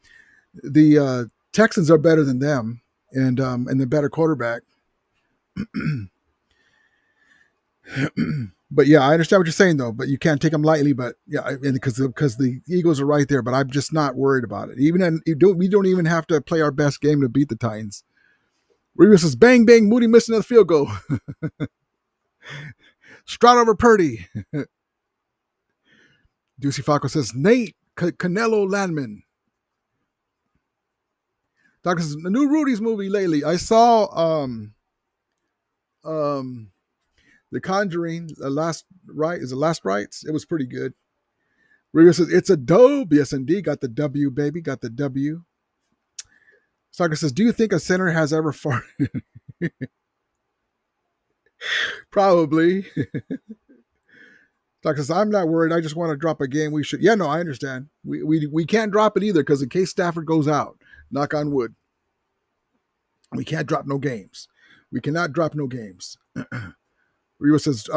Texans are better than them, and the better quarterback. But yeah, I understand what you're saying though. But you can't take them lightly. But yeah, because the Eagles are right there. But I'm just not worried about it. We don't even have to play our best game to beat the Titans. Reeves says, "Bang bang, Moody missed another field goal." Stroud over Purdy. Deucey Falco says, "Nate Canelo Landman." Doctor says, the new Rudy's movie lately. I saw The Conjuring, The Last Rites. It was pretty good. Rivers says, it's a dub. Yes, indeed. Got the W, baby. Got the W. Stalker says, do you think a center has ever farted? Probably. Stalker says, I'm not worried. I just want to drop a game. We should. Yeah, no, I understand. We can't drop it either because in case Stafford goes out, knock on wood, we can't drop no games. We cannot drop no games. Rio says,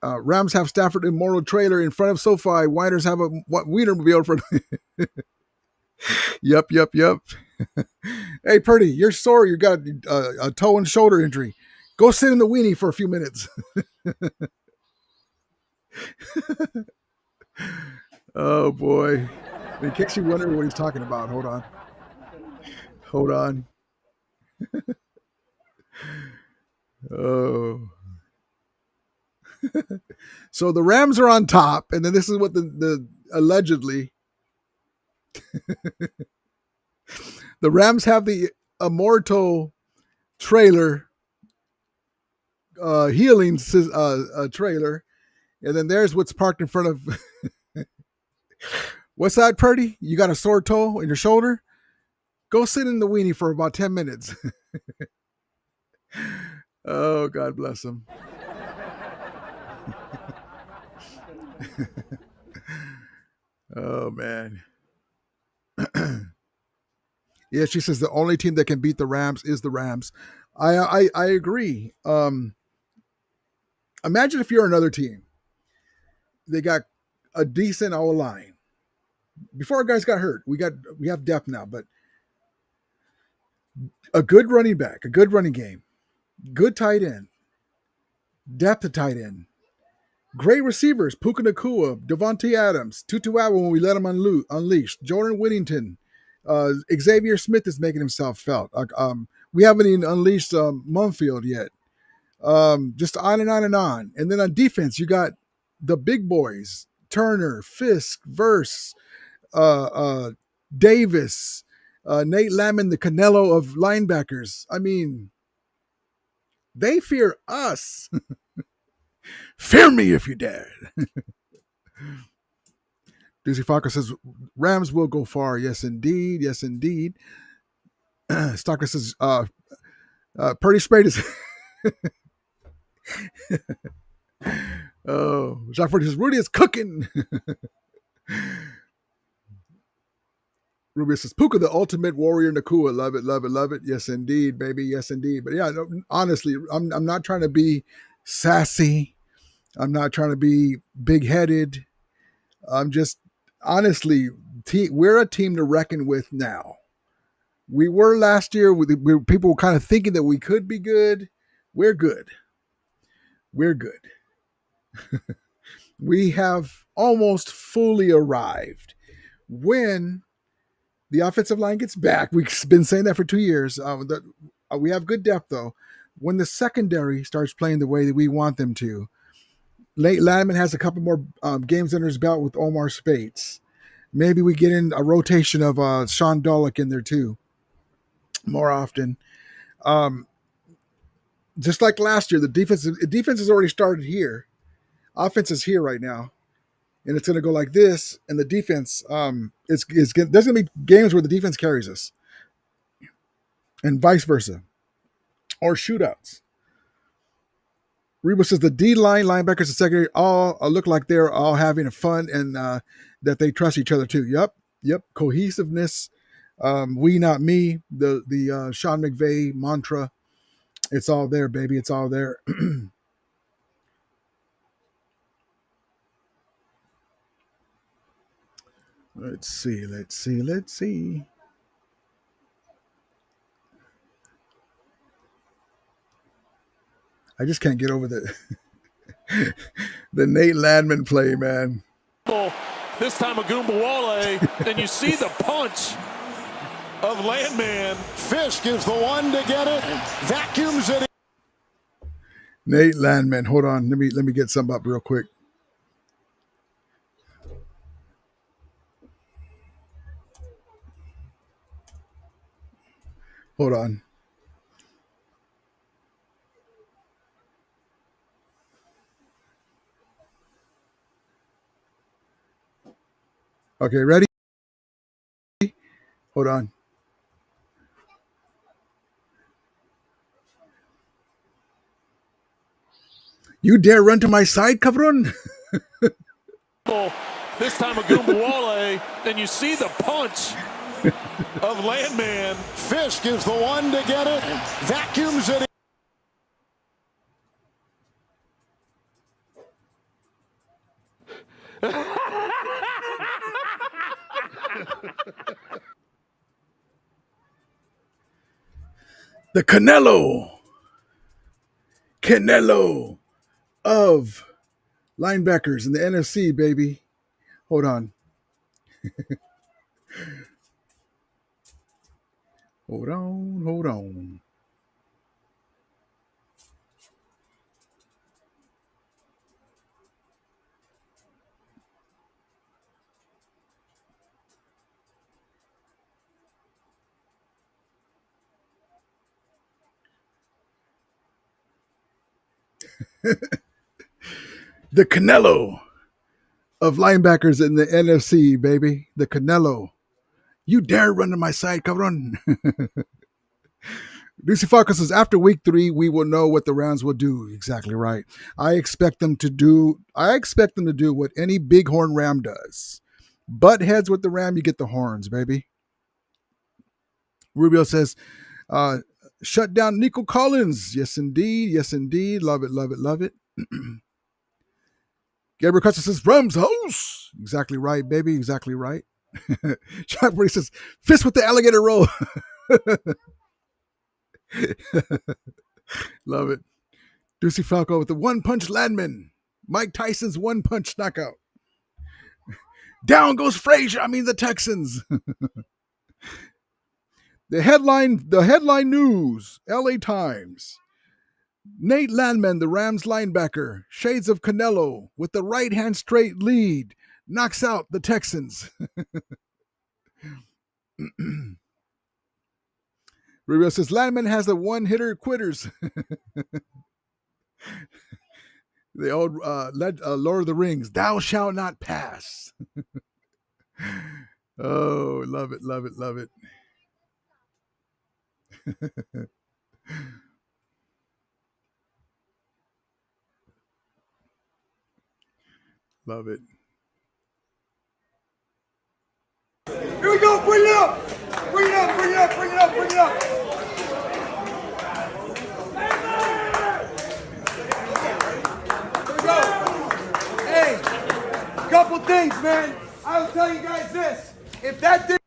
Rams have Stafford Immortal trailer in front of SoFi. Winers have a Wienermobile for. Yep. Hey, Purdy, you're sore. You got a toe and shoulder injury. Go sit in the weenie for a few minutes. Oh, boy. In case you wonder what he's talking about, hold on. Hold on. Oh. So the Rams are on top, and then this is what the allegedly the Rams have the Immortal trailer, healing trailer, and then there's what's parked in front of. What's that, Purdy? You got a sore toe in your shoulder? Go sit in the weenie for about 10 minutes. Oh, God bless him. Oh, man. Yeah, she says the only team that can beat the Rams is the Rams. I agree. Imagine if you're another team. They got a decent O line. Before our guys got hurt, we have depth now, but a good running back, a good running game, good tight end, depth of tight end, great receivers, Puka Nacua, Devontae Adams, Tutu Atwell when we let him unleash, Jordan Whittington, Xavier Smith is making himself felt. We haven't even unleashed Mumfield yet. Just on and on and on. And then on defense, you got the big boys, Turner, Fisk, Verse, Davis, Nate Lamon, the Canelo of linebackers. I mean, they fear us. Fear me if you dare. Dizzy Falco says, Rams will go far. Yes, indeed. Yes, indeed. Stalker says, Purdy sprayed his... Oh, Jacques Ford says, Rudy is cooking. Rubio says, Puka, the ultimate warrior, Nakua. Love it, love it, love it. Yes, indeed, baby. Yes, indeed. But yeah, no, honestly, I'm not trying to be sassy. I'm not trying to be big-headed. I'm just, honestly, we're a team to reckon with now. We were last year. People were kind of thinking that we could be good. We're good. We're good. We have almost fully arrived. When the offensive line gets back, we've been saying that for 2 years. We have good depth, though. When the secondary starts playing the way that we want them to, Nate Ladman has a couple more games under his belt with Omar Spates. Maybe we get in a rotation of Sean Dolick in there, too, more often. Just like last year, the defense has already started here. Offense is here right now. And it's going to go like this, and the defense, there's going to be games where the defense carries us, and vice versa, or shootouts. Reba says the D-line, linebackers, and secondary all look like they're all having fun and that they trust each other too. Yep. Cohesiveness, we not me, the Sean McVay mantra. It's all there, baby. It's all there. Let's see. I just can't get over the Nate Landman play, man. This time a Goombawale, and you see the punch of Landman. Fisk is the one to get it. Vacuums it. Nate Landman. Hold on. Let me get some up real quick. Hold on. Okay, ready? Hold on. You dare run to my side, cabron? This time a Goombawale, and you see the punch of Landman. Fisk is the one to get it. Vacuums it. the Canelo of linebackers in the NFC, baby. Hold on. Hold on. The Canelo of linebackers in the NFC, baby. The Canelo. You dare run to my side, cabron. Lucy Falcon says, after week 3, we will know what the Rams will do. Exactly right. I expect them to do what any bighorn ram does. Butt heads with the ram, you get the horns, baby. Rubio says, shut down Nico Collins. Yes, indeed. Love it. Gabriel Custer says, Rams house. Exactly right, baby. Exactly right. Chuck Brady says, fist with the alligator roll. Love it. Lucy Falco with the one-punch Landman. Mike Tyson's one-punch knockout. Down goes Frazier. The Texans. The headline news, LA Times. Nate Landman, the Rams linebacker, shades of Canelo, with the right hand straight lead, knocks out the Texans. Rubio says Landman has the one-hitter quitters. The old Lord of the Rings, thou shalt not pass. Oh, love it. Love it. Here we go, bring it up. Bring it up. Here we go. Hey, couple things, man. I'll tell you guys this. If that didn't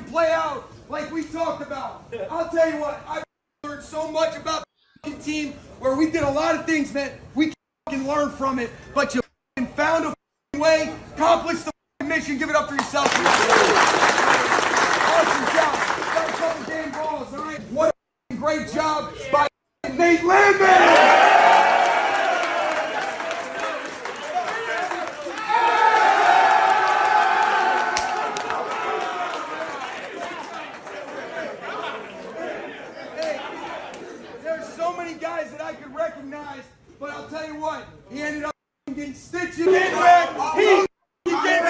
play out like we talked about, I'll tell you what, I've learned so much about the team where we did a lot of things, man. We can learn from it, but you found a way, accomplished the mission. Give it up for yourself. Awesome job. Got a couple damn balls, all right? What a great job by Nate Landman. Guys that I could recognize, but I'll tell you what, he ended up getting stitches in there. He did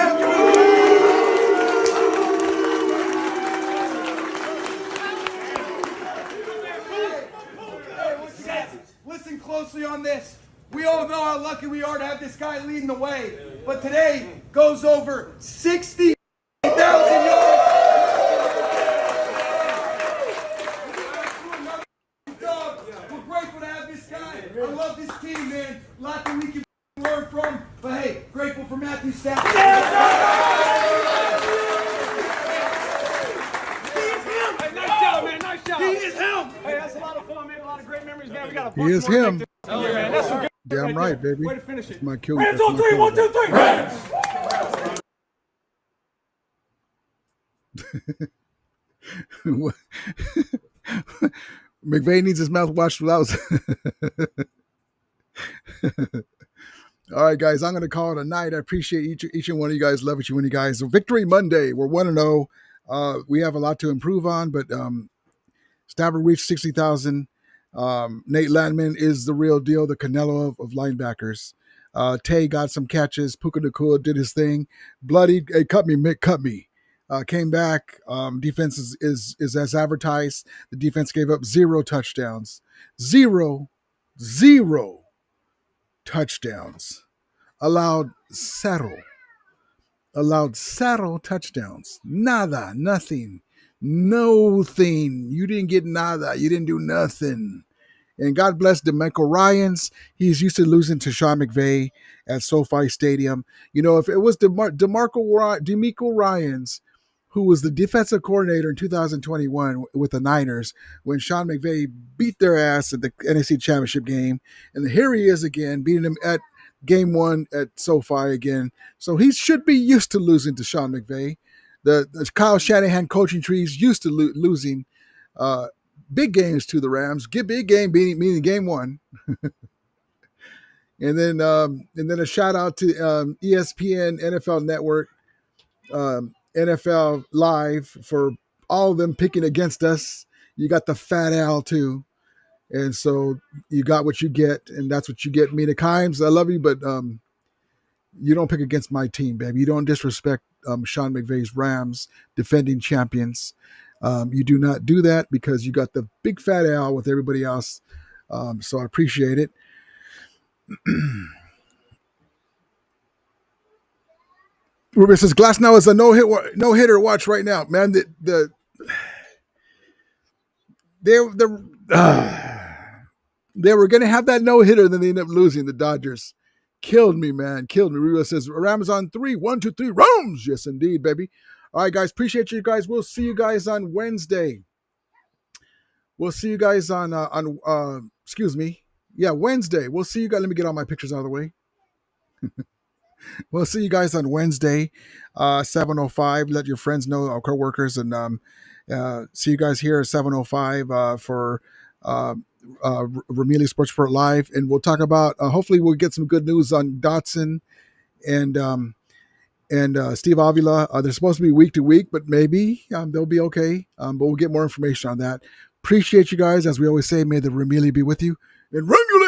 Listen closely on this. We all know how lucky we are to have this guy leading the way, but today goes over 60,000 yards. I love this team, man. A lot that we can learn from. But hey, grateful for Matthew Stafford. Hey, nice job, man. Nice job. He is him. Hey, that's a lot of fun, man. A lot of great memories, man. We got a bunch He is him. Oh, yeah, man. That's some good. Damn right, baby. Way to finish it. My kill. Rams on 3, 1, 2, 3. Rams. McVay needs his mouth washed without. All right, guys, I'm going to call it a night. I appreciate each and one of you guys. Love each one of you guys. So Victory Monday. We're 1-0. We have a lot to improve on, but Stafford reached 60,000. Nate Landman is the real deal, the Canelo of linebackers. Tay got some catches. Puka Nacua did his thing. Bloody, hey, cut me, Mick, cut me. Came back. Defense is as advertised. The defense gave up 0 touchdowns. Zero touchdowns. Allowed zero touchdowns. Nada, nothing. You didn't get nada. You didn't do nothing. And God bless DeMeco Ryans. He's used to losing to Sean McVay at SoFi Stadium. You know, if it was DeMeco Ryans who was the defensive coordinator in 2021 with the Niners when Sean McVay beat their ass at the NFC Championship game. And here he is again, beating them at game 1 at SoFi again. So he should be used to losing to Sean McVay. The Kyle Shanahan coaching tree is used to losing big games to the Rams. Get big game meaning game 1. And then a shout out to ESPN, NFL Network, NFL Live for all of them picking against us. You got the Fat Al too, and so you got what you get, and that's what you get. Mina Kimes, I love you, but you don't pick against my team, baby. You don't disrespect Sean McVay's Rams, defending champions. You do not do that because you got the big Fat Al with everybody else. So I appreciate it. Ruben says Glasnow is a no hitter. Watch right now, man. They were going to have that no hitter, then they ended up losing. The Dodgers killed me, man. Killed me. Ruben says Rams on 3. 1, 2, 3. Rams. Yes, indeed, baby. All right, guys. Appreciate you guys. We'll see you guys on Wednesday. We'll see you guys on Wednesday. We'll see you guys. Let me get all my pictures out of the way. We'll see you guys on Wednesday, 7:05. Let your friends know, our coworkers, and see you guys here at 7:05 for Ramelia Sports Report Live, and we'll talk about. Hopefully, we'll get some good news on Dotson and Steve Avila. They're supposed to be week to week, but maybe they'll be okay. But we'll get more information on that. Appreciate you guys, as we always say. May the Ramelia be with you, and Ramelia.